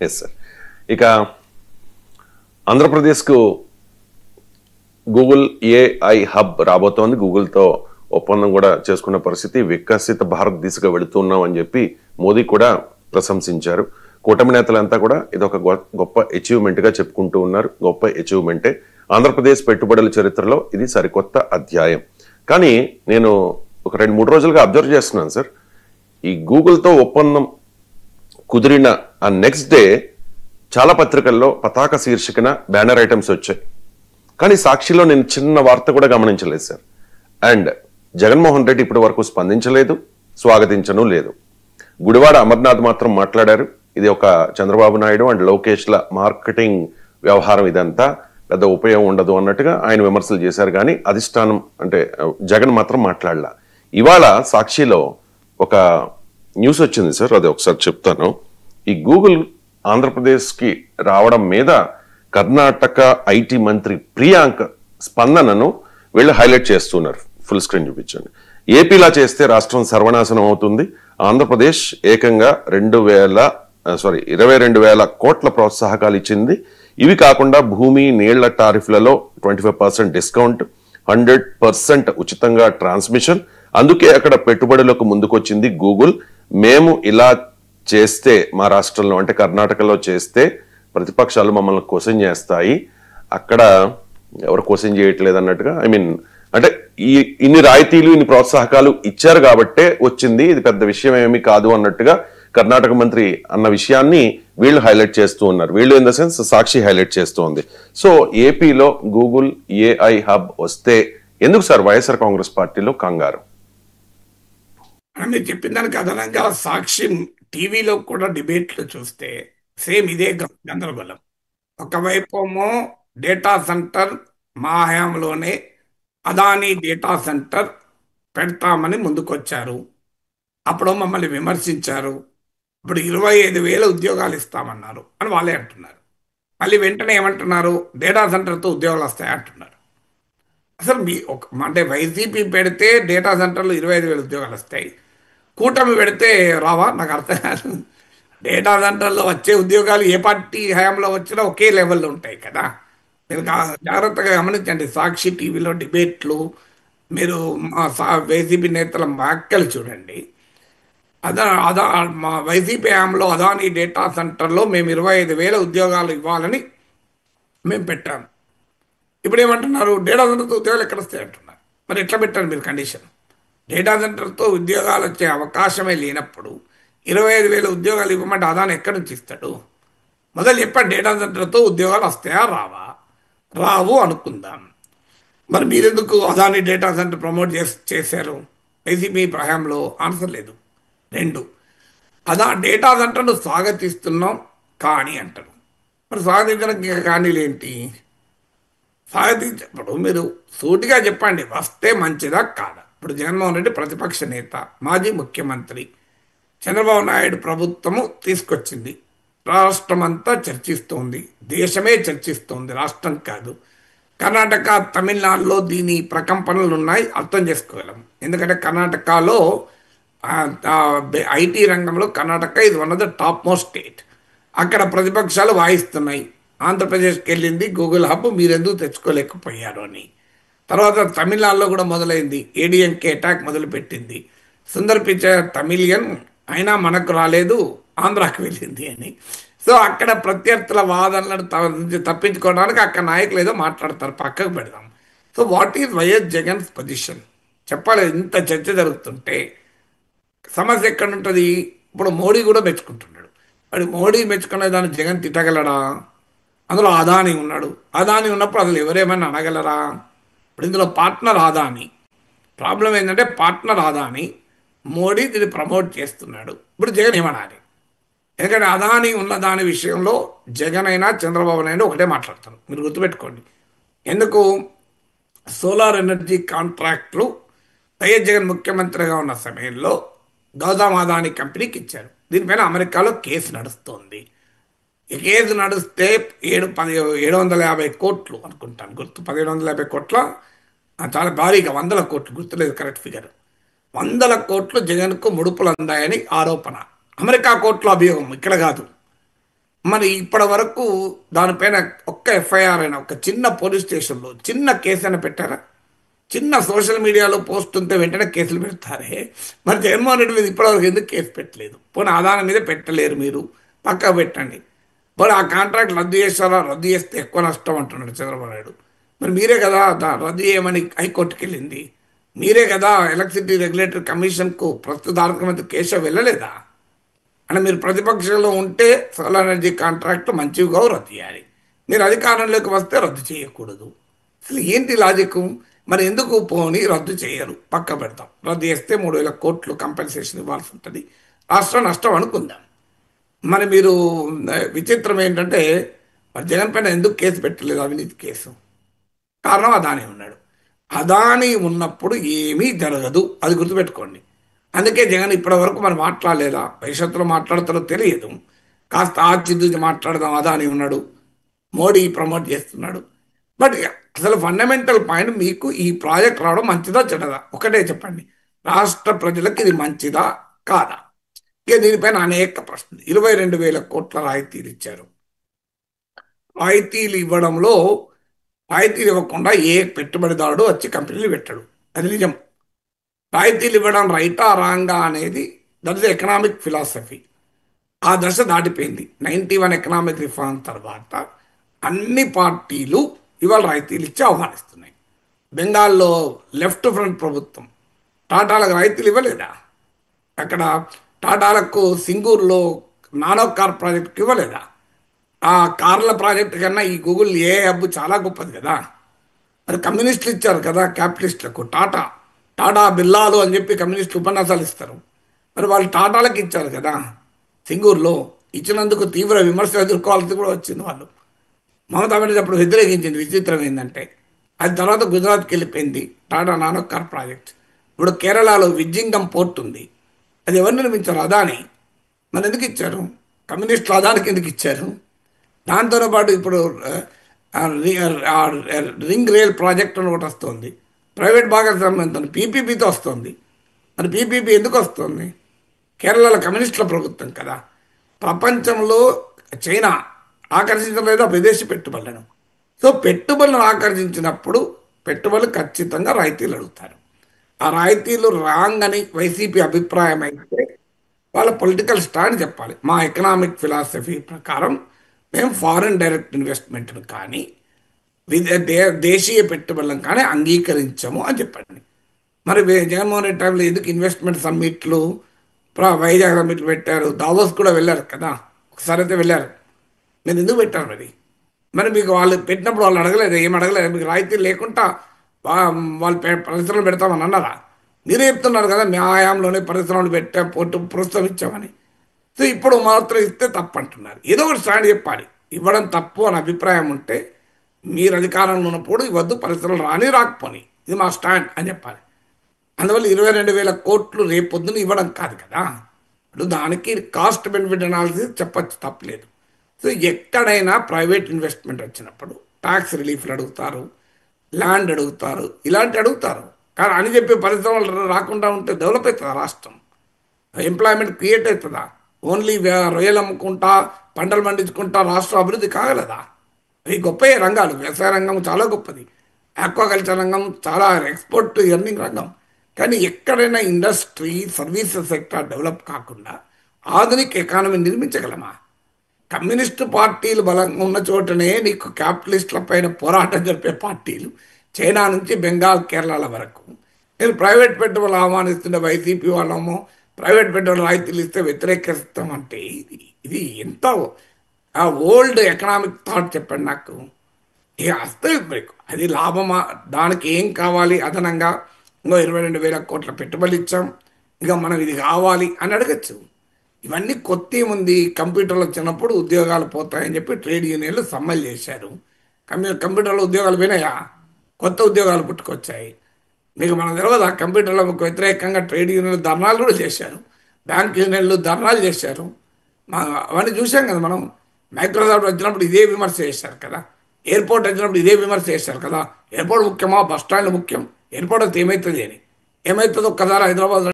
Yes sir. ఇక ఆంధ్రప్రదేశ్కు Google AI hub రాబోతోంది. గూగుల్తో ఒప్పందం కూడా చేసుకున్న పరిస్థితి, వికసిత భారత్ దిశగా వెళుతున్నాం అని చెప్పి మోదీ కూడా ప్రశంసించారు. కూటమి నేతలంతా కూడా ఇదొక గొప్ప అచీవ్మెంట్గా చెప్పుకుంటూ ఉన్నారు. గొప్ప అచీవ్మెంటే. ఆంధ్రప్రదేశ్ పెట్టుబడుల చరిత్రలో ఇది సరికొత్త అధ్యాయం. కానీ నేను ఒక 2-3 రోజులుగా అబ్జర్వ్ చేస్తున్నాను సార్, ఈ గూగుల్తో ఒప్పందం కుదిరిన ఆ నెక్స్ట్ డే చాలా పత్రికల్లో పతాక శీర్షికన బ్యానర్ ఐటమ్స్ వచ్చాయి. కానీ సాక్షిలో నేను చిన్న వార్త కూడా గమనించలేదు సార్. అండ్ జగన్మోహన్ రెడ్డి ఇప్పటి వరకు స్పందించలేదు, స్వాగతించను లేదు. గుడివాడ అమర్నాథ్ మాత్రం మాట్లాడారు, ఇది ఒక చంద్రబాబు నాయుడు అండ్ లోకేష్ల మార్కెటింగ్ వ్యవహారం, ఇదంతా పెద్ద ఉపయోగం ఉండదు అన్నట్టుగా ఆయన విమర్శలు చేశారు. కానీ అధిష్టానం అంటే జగన్ మాత్రం మాట్లాడలా. ఇవాళ సాక్షిలో ఒక న్యూస్ వచ్చింది సార్, అది ఒకసారి చెప్తాను. ఈ గూగుల్ ఆంధ్రప్రదేశ్కి రావడం మీద కర్ణాటక ఐటీ మంత్రి ప్రియాంక్ స్పందనను వీళ్ళు హైలైట్ చేస్తున్నారు. ఫుల్ స్క్రీన్ చూపించండి. ఏపీలా చేస్తే రాష్ట్రం సర్వనాశనం అవుతుంది. ఆంధ్రప్రదేశ్ ఏకంగా 22,000 కోట్ల ప్రోత్సాహకాలు ఇచ్చింది. ఇవి కాకుండా భూమి, నీళ్ల టారిఫ్లలో 25% డిస్కౌంట్, 100% ఉచితంగా ట్రాన్స్మిషన్. అందుకే అక్కడ పెట్టుబడులకు ముందుకొచ్చింది గూగుల్. మేము ఇలా చేస్తే మా రాష్ట్రంలో అంటే కర్ణాటకలో చేస్తే ప్రతిపక్షాలు మమ్మల్ని క్వశ్చన్ చేస్తాయి, అక్కడ ఎవరు క్వశ్చన్ చేయట్లేదు అన్నట్టుగా. అంటే ఇన్ని రాయితీలు, ఇన్ని ప్రోత్సాహకాలు ఇచ్చారు కాబట్టే వచ్చింది, ఇది పెద్ద విషయం ఏమీ కాదు అన్నట్టుగా కర్ణాటక మంత్రి అన్న విషయాన్ని వీళ్ళు హైలైట్ చేస్తూ ఉన్నారు. వీళ్ళు in the sense Sakshi highlight చేస్తోంది. సో ఏపీలో గూగుల్ ఏఐ హబ్ వస్తే ఎందుకు సార్ వైఎస్ఆర్ కాంగ్రెస్ పార్టీలో కంగారు? మీరు చెప్పిన దానికి అదనంగా సాక్షి టీవీలో కూడా డిబేట్లు చూస్తే సేమ్ ఇదే గందరగోళం. ఒకవైపేమో డేటా సెంటర్ మా హయాంలోనే అదానీ డేటా సెంటర్ పెడతామని ముందుకొచ్చారు, అప్పుడు మమ్మల్ని విమర్శించారు. ఇప్పుడు 25,000 ఉద్యోగాలు ఇస్తామన్నారు అని వాళ్ళే అంటున్నారు. మళ్ళీ వెంటనే ఏమంటున్నారు, డేటా సెంటర్తో ఉద్యోగాలు వస్తాయి అంటున్నారు. అసలు అంటే వైసీపీ పెడితే డేటా సెంటర్లో 25,000 ఉద్యోగాలు వస్తాయి, కూటమి పెడితే రావా? నాకు అర్థం కాదు. డేటా సెంటర్లో వచ్చే ఉద్యోగాలు ఏ పార్టీ హయాంలో వచ్చినా ఒకే లెవెల్లో ఉంటాయి కదా. మీరు జాగ్రత్తగా గమనించండి. సాక్షి టీవీలో డిబేట్లు, మీరు వైసీపీ నేతల వ్యాఖ్యలు చూడండి. మా వైసీపీ హయాంలో అదానీ డేటా సెంటర్లో మేము 25,000 ఉద్యోగాలు ఇవ్వాలని మేము పెట్టాము. ఇప్పుడు ఏమంటున్నారు, డేటా సెంటర్తో ఉద్యోగాలు ఎక్కడ వస్తాయి అంటున్నారు. మరి ఎట్లా పెట్టారు మీరు కండిషన్? డేటా సెంటర్తో ఉద్యోగాలు వచ్చే అవకాశమే లేనప్పుడు 25,000 ఉద్యోగాలు ఇవ్వమంటే అదాని ఎక్కడి నుంచి ఇస్తాడు? మొదలు చెప్పండి, డేటా సెంటర్తో ఉద్యోగాలు వస్తాయా రావా? రావు అనుకుందాం. మరి మీరెందుకు అదాని డేటా సెంటర్ ప్రమోట్ చేశారు వైసీపీ హయాంలో? ఆన్సర్ లేదు. 2, డేటా సెంటర్ను స్వాగతిస్తున్నాం కానీ అంటారు. మరి స్వాగతించడానికి కానీలు ఏంటి? స్వాగతించినప్పుడు మీరు సూటిగా చెప్పండి, వస్తే మంచిదా కాదా? ఇప్పుడు జగన్మోహన్ రెడ్డి ప్రతిపక్ష నేత, మాజీ ముఖ్యమంత్రి, చంద్రబాబు నాయుడు ప్రభుత్వము తీసుకొచ్చింది, రాష్ట్రమంతా చర్చిస్తోంది, దేశమే చర్చిస్తోంది, రాష్ట్రం కాదు. కర్ణాటక, తమిళనాడులో దీని ప్రకంపనలు ఉన్నాయి, అర్థం చేసుకోగలం. ఎందుకంటే కర్ణాటకలో ఐటీ రంగంలో కర్ణాటక ఇది one of the top most state. అక్కడ ప్రతిపక్షాలు వాయిస్తున్నాయి, ఆంధ్రప్రదేశ్కి వెళ్ళింది గూగుల్ హబ్, మీరెందుకు తెచ్చుకోలేకపోయారు అని. తర్వాత తమిళనాడులో కూడా మొదలైంది, ఏడీఎంకే అటాక్ మొదలుపెట్టింది. సుందర్ పిచై తమిళియన్ అయినా మనకు రాలేదు, ఆంధ్రాకి వెళ్ళింది అని. సో అక్కడ ప్రత్యర్థుల వాదనలను తప్పించుకోవడానికి అక్కడ నాయకులు ఏదో మాట్లాడతారు, పక్కకు పెడదాం. So what is YS Jagan's position చెప్పాలి. ఇంత చర్చ జరుగుతుంటే సమస్య ఎక్కడ ఉంటుంది? ఇప్పుడు మోడీ కూడా మెచ్చుకుంటున్నాడు. మరి మోడీ మెచ్చుకునే దాన్ని జగన్ తిట్టగలడా? అందులో అదానీ ఉన్నాడు. అదానీ ఉన్నప్పుడు అసలు ఎవరేమైనా అనగలరా? ఇప్పుడు ఇందులో పార్ట్నర్ అదానీ. ప్రాబ్లం ఏంటంటే పార్ట్నర్ అదానీ, మోడీ దీన్ని ప్రమోట్ చేస్తున్నాడు. ఇప్పుడు జగన్ ఏమనాలి? ఎందుకంటే అదానీ ఉన్న దాని విషయంలో జగన్ అయినా చంద్రబాబు నాయుడు ఒకటే మాట్లాడతారు, మీరు గుర్తుపెట్టుకోండి. ఎందుకు? సోలార్ ఎనర్జీ కాంట్రాక్ట్లు వైఎస్ జగన్ ముఖ్యమంత్రిగా ఉన్న సమయంలో గౌతమ్ అదానీ కంపెనీకి ఇచ్చారు. దీనిపైన అమెరికాలో కేసు నడుస్తోంది. ఈ కేసు నడిస్తే 750 కోట్లు అనుకుంటాను, గుర్తు 1750 కోట్ల, చాలా భారీగా 100 కోట్లు, గుర్తులేదు కరెక్ట్ ఫిగర్. 100 కోట్లు జగన్కు ముడుపులు అందాయని ఆరోపణ. అమెరికా కోర్టులో అభియోగం, ఇక్కడ కాదు. మరి ఇప్పటి వరకు దానిపైన ఒక్క ఎఫ్ఐఆర్ అయినా ఒక చిన్న పోలీస్ స్టేషన్లో చిన్న కేసు అయినా పెట్టారా? చిన్న సోషల్ మీడియాలో పోస్ట్ ఉంటే వెంటనే కేసులు పెడతారే. మరి జగన్మోహన్ రెడ్డి మీద ఇప్పటివరకు ఎందుకు కేసు పెట్టలేదు? పోనీ ఆదాయం మీద పెట్టలేరు, మీరు పక్కా పెట్టండి. మరి ఆ కాంట్రాక్ట్ రద్దు చేస్తారా? రద్దు చేస్తే ఎక్కువ నష్టం అంటున్నాడు చంద్రబాబు నాయుడు. మరి మీరే కదా రద్దు చేయమని హైకోర్టుకి వెళ్ళింది, మీరే కదా ఎలక్ట్రిసిటీ రెగ్యులేటరీ కమిషన్కు ప్రస్తుత ఆర్థిక మంత్రి కేశవ్ వెళ్ళలేదా? అంటే మీరు ప్రతిపక్షంలో ఉంటే సోలార్ ఎనర్జీ కాంట్రాక్ట్ మంచివిగా రద్దు చేయాలి, మీరు అధికారంలోకి వస్తే రద్దు చేయకూడదు. అసలు ఏంటి లాజిక్? మరి ఎందుకు పోని రద్దు చేయరు? పక్క పెడతాం, రద్దు చేస్తే 3,000 కోట్లు కంపెన్సేషన్ ఇవ్వాల్సి ఉంటుంది, రాష్ట్రం నష్టం అనుకుందాం. మరి మీరు విచిత్రం ఏంటంటే మరి జగన్ పైన ఎందుకు కేసు పెట్టలేదు, అవినీతి కేసు? కారణం అదాని ఉన్నాడు. అదాని ఉన్నప్పుడు ఏమీ జరగదు, అది గుర్తుపెట్టుకోండి. అందుకే జగన్ ఇప్పటి వరకు మనం మాట్లాడలేదా? భవిష్యత్తులో మాట్లాడతారో తెలియదు. కాస్త ఆచితూచి మాట్లాడదాం, అదాని ఉన్నాడు, మోడీ ప్రమోట్ చేస్తున్నాడు. బట్ అసలు ఫండమెంటల్ పాయింట్, మీకు ఈ ప్రాజెక్ట్ రావడం మంచిదా చెడ్డదా ఒకటే చెప్పండి. రాష్ట్ర ప్రజలకు ఇది మంచిదా కాదా? ఇక దీనిపైన అనేక ప్రశ్నలు. 22,000 కోట్ల రాయితీలు ఇచ్చారు. రాయితీలు ఇవ్వడంలో రాయితీలు ఇవ్వకుండా ఏ పెట్టుబడిదారుడు వచ్చి కంపెనీలు పెట్టాడు, అది నిజం. రాయితీలు ఇవ్వడం రైటా రాంగా అనేది దట్ ఇస్ ఎకనామిక్ ఫిలాసఫీ. ఆ దశ దాటిపోయింది. 91 ఎకనామిక్ రిఫార్మ్ తర్వాత అన్ని పార్టీలు ఇవాళ రాయితీలు ఇచ్చి ఆహ్వానిస్తున్నాయి. బెంగాల్లో లెఫ్ట్ ఫ్రంట్ ప్రభుత్వం టాటాలకు రాయితీలు ఇవ్వలేదా? అక్కడ టాటాలకు సింగూరులో నానో కార్ ప్రాజెక్టుకి ఇవ్వలేదా? ఆ కార్ల ప్రాజెక్టు కన్నా ఈ గూగుల్ ఏ హబ్ చాలా గొప్పది కదా. మరి కమ్యూనిస్టులు ఇచ్చారు కదా క్యాపిటలిస్టులకు. టాటా బిల్లాలు అని చెప్పి కమ్యూనిస్టులు ఉపన్యాసాలు ఇస్తారు. మరి వాళ్ళు టాటాలకు ఇచ్చారు కదా సింగూరులో. ఇచ్చినందుకు తీవ్ర విమర్శలు ఎదుర్కోవాల్సి కూడా వచ్చింది. వాళ్ళు మమతా బెనర్జీ అప్పుడు వ్యతిరేకించింది. విచిత్రం ఏంటంటే అది తర్వాత గుజరాత్కి వెళ్ళిపోయింది టాటా నానో కార్ ప్రాజెక్ట్. ఇప్పుడు కేరళలో విజ్జింగం పోర్ట్ ఉంది, అది ఎవరు నిర్మించారు? అదాని. మరి ఎందుకు ఇచ్చారు? కమ్యూనిస్టులు అదానికి ఎందుకు ఇచ్చారు? దాంతో పాటు ఇప్పుడు రింగ్ రైల్ ప్రాజెక్ట్ అని ఒకటి వస్తుంది, ప్రైవేట్ భాగస్వామ్యంతో పీపీపీతో వస్తుంది. మరి పీపీపీ ఎందుకు వస్తుంది? కేరళలో కమ్యూనిస్టుల ప్రభుత్వం కదా. ప్రపంచంలో చైనా ఆకర్షించలేదు ఆ విదేశీ పెట్టుబడులను. సో పెట్టుబడులను ఆకర్షించినప్పుడు పెట్టుబడులు ఖచ్చితంగా రాయితీలు అడుగుతారు. ఆ రాయితీలు రాంగ్ అని వైసీపీ అభిప్రాయం అయితే వాళ్ళ పొలిటికల్ స్టాండ్ చెప్పాలి. మా ఎకనామిక్ ఫిలాసఫీ ప్రకారం మేము ఫారిన్ డైరెక్ట్ ఇన్వెస్ట్మెంట్ను కానీ దేశీయ పెట్టుబడులను కానీ అంగీకరించము అని చెప్పండి. మరి జగన్మోహన్ రెడ్డి టైంలో ఎందుకు ఇన్వెస్ట్మెంట్ సమ్మిట్లు వైజాగ్ సమ్మిట్లు పెట్టారు? దావోస్ కూడా వెళ్ళారు కదా, ఒకసారి అయితే వెళ్ళారు. మీరు ఎందుకు పెట్టారు? మరి మీకు వాళ్ళు పెట్టినప్పుడు వాళ్ళు అడగలేదు, ఏం అడగలేదు. మీకు రాయితీలు లేకుండా వాళ్ళు పరిశ్రమలు పెడతామని అన్నారా? మీరే చెప్తున్నారు కదా మీ హయాంలోనే పరిశ్రమలు పెట్టా ప్రోత్సహించామని. సో ఇప్పుడు మాత్రం ఇస్తే తప్పు అంటున్నారు. ఏదో ఒకటి స్టాండ్ చెప్పాలి. ఇవ్వడం తప్పు అని అభిప్రాయం ఉంటే మీరు అధికారంలో ఉన్నప్పుడు ఇవ్వద్దు, పరిశ్రమలు రాకపోని, ఇది మా స్టాండ్ అని చెప్పాలి. అందువల్ల 22,000 కోట్లు రేపొద్దున ఇవ్వడం కాదు కదా. ఇప్పుడు దానికి కాస్ట్ బెనిఫిట్ అనాలిసిస్ చెప్పచ్చు, తప్పలేదు. సో ఎక్కడైనా ప్రైవేట్ ఇన్వెస్ట్మెంట్ వచ్చినప్పుడు ట్యాక్స్ రిలీఫ్లు అడుగుతారు, ల్యాండ్ అడుగుతారు, ఇలాంటి అడుగుతారు. కానీ అని చెప్పి పరిశ్రమలు రాకుండా ఉంటే డెవలప్ అవుతుందా రాష్ట్రం? ఎంప్లాయ్మెంట్ క్రియేట్ అవుతుందా? ఓన్లీ రొయ్యలు అమ్ముకుంటా పంటలు పండించుకుంటా రాష్ట్రం అభివృద్ధి కాగలదా? అవి గొప్ప రంగాలు. వ్యవసాయ రంగం చాలా గొప్పది, ఆక్వాకల్చర్ రంగం చాలా ఎక్స్పోర్ట్ ఎర్నింగ్ రంగం. కానీ ఎక్కడైనా ఇండస్ట్రీ సర్వీసెస్ సెక్టర్ డెవలప్ కాకుండా ఆధునిక ఎకానమీ నిర్మించగలమా? కమ్యూనిస్టు పార్టీలు బలంగా ఉన్న చోటనే నీకు క్యాపిటలిస్టుల పైన పోరాటం జరిపే పార్టీలు చైనా నుంచి బెంగాల్ కేరళల వరకు. నేను ప్రైవేట్ పెట్టుబడులు ఆహ్వానిస్తున్న వైసీపీ వాళ్ళమో ప్రైవేట్ పెట్టుబడులు రాయితీలు ఇస్తే వ్యతిరేకిస్తామంటే ఇది ఎంత ఓల్డ్ ఎకనామిక్ థాట్ చెప్పండి నాకు. ఏ వస్తుంది మీకు అది లాభమా? దానికి ఏం కావాలి అదనంగా? ఇంకో 22,000 కోట్ల పెట్టుబడులు ఇచ్చాం, ఇంకా మనం ఇది కావాలి అని అడగచ్చు. ఇవన్నీ కొత్త ఉంది. కంప్యూటర్లు వచ్చినప్పుడు ఉద్యోగాలు పోతాయని చెప్పి ట్రేడ్ యూనియన్లు సమ్మెలు చేశారు. కంప్యూటర్లో ఉద్యోగాలు పోయినాయా? కొత్త ఉద్యోగాలు పుట్టుకొచ్చాయి. మీకు మనం తెలియదు, ఆ కంప్యూటర్లకు వ్యతిరేకంగా ట్రేడ్ యూనియన్లు ధర్నాలు కూడా చేశారు, బ్యాంక్ యూనియన్లు ధర్నాలు చేశారు. అవన్నీ చూసాం కదా మనం. మైక్రోసాఫ్ట్ వచ్చినప్పుడు ఇదే విమర్శ చేశారు కదా, ఎయిర్పోర్ట్ వచ్చినప్పుడు ఇదే విమర్శ చేశారు కదా. ఎయిర్పోర్ట్ ముఖ్యమా, బస్ స్టాండ్ ముఖ్యం? ఎయిర్పోర్ట్ అయితే ఏమవుతుంది అని, ఏమవుతుందో ఒక్కసారి హైదరాబాద్